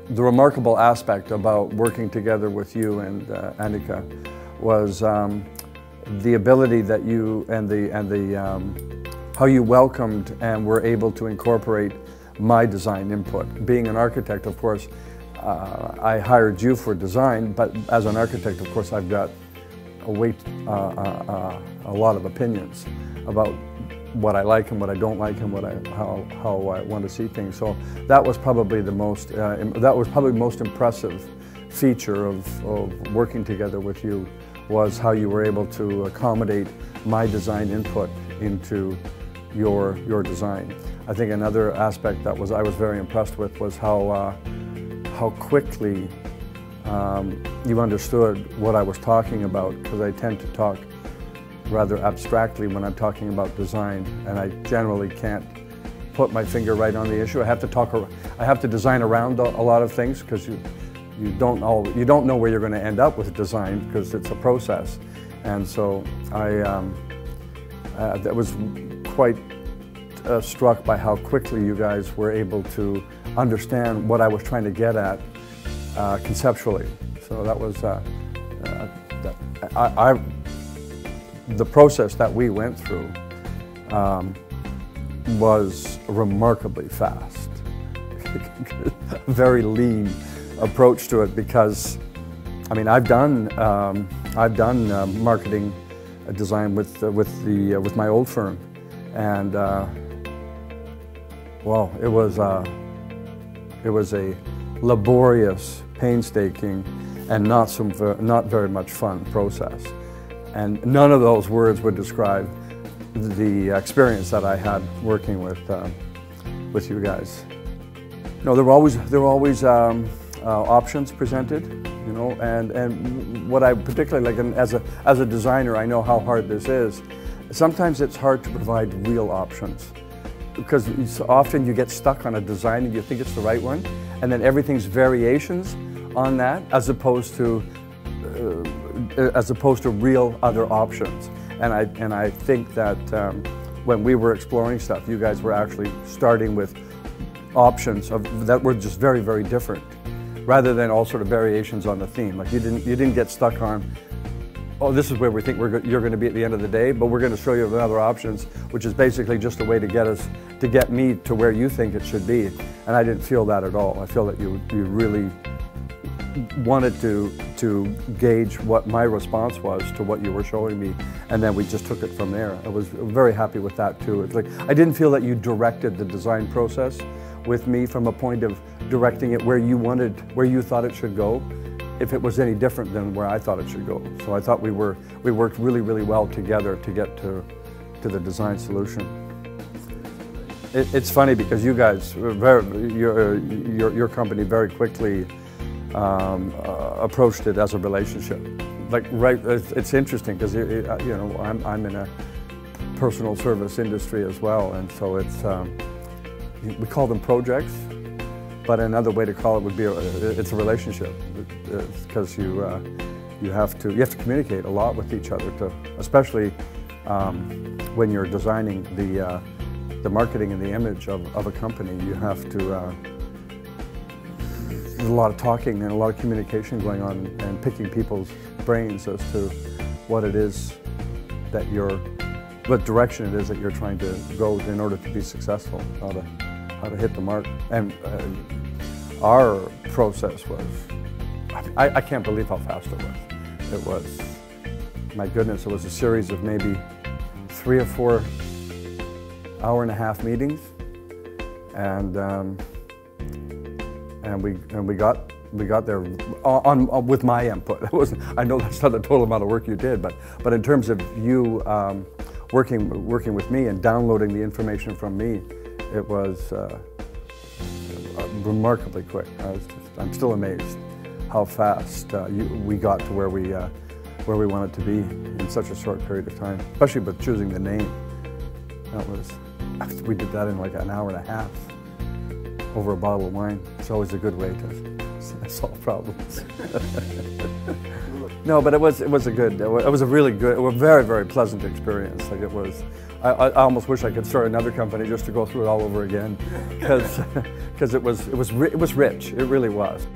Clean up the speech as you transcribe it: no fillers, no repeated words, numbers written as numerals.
the remarkable aspect about working together with you and Annika was the ability that you and how you welcomed and were able to incorporate my design input. Being an architect, of course, I hired you for design, but as an architect, of course, I've got a lot of opinions about what I like and what I don't like and how I want to see things. So that was probably the most impressive feature of working together with you, was how you were able to accommodate my design input into your design. I think another aspect that I was very impressed with was how quickly you understood what I was talking about, because I tend to talk rather abstractly when I'm talking about design, and I generally can't put my finger right on the issue. I have to design around a lot of things, because you don't know where you're going to end up with design, because it's a process. And so I was quite struck by how quickly you guys were able to understand what I was trying to get at conceptually. So that was the process that we went through was remarkably fast. Very lean approach to it, because I mean, I've done marketing design with my old firm, and well, it was a laborious, painstaking, and not very much fun process. And none of those words would describe the experience that I had working with you guys. No, there were always options presented, you know, and what I particularly like, and as a designer, I know how hard this is. Sometimes it's hard to provide real options, because often you get stuck on a design and you think it's the right one, and then everything's variations on that, as opposed to real other options. And I think that when we were exploring stuff, you guys were actually starting with options that were just very, very different, rather than all sort of variations on the theme. Like you didn't get stuck on, oh, this is where we think you're going to be at the end of the day, but we're going to show you other options, which is basically just a way to get me to where you think it should be. And I didn't feel that at all. I feel that you really wanted to gauge what my response was to what you were showing me, and then we just took it from there. I was very happy with that too. It's like, I didn't feel that you directed the design process with me from a point of directing it where you thought it should go, if it was any different than where I thought it should go. So I thought we worked really, really well together to get to the design solution. It's funny because you guys, your company very quickly approached it as a relationship. Like, right, it's interesting because you know, I'm in a personal service industry as well, and so it's we call them projects, but another way to call it would be it's a relationship, because you have to communicate a lot with each other, especially when you're designing the marketing and the image of a company. You have to. There's a lot of talking and a lot of communication going on, and picking people's brains as to what it is that what direction it is that you're trying to go in order to be successful, how to hit the mark. And our process was, I can't believe how fast it was. It was, my goodness, it was a series of maybe 3 or 4 hour-and-a-half meetings, and we got there with my input. I know that's not the total amount of work you did, but in terms of you working with me and downloading the information from me, it was remarkably quick. I'm still amazed how fast we got to where we wanted to be in such a short period of time, especially with choosing the name. We did that in like an hour and a half over a bottle of wine. It's always a good way to solve problems. No, but it was a good, it was a really good, a very, very pleasant experience. Like it was, I almost wish I could start another company just to go through it all over again, because it was rich. It really was.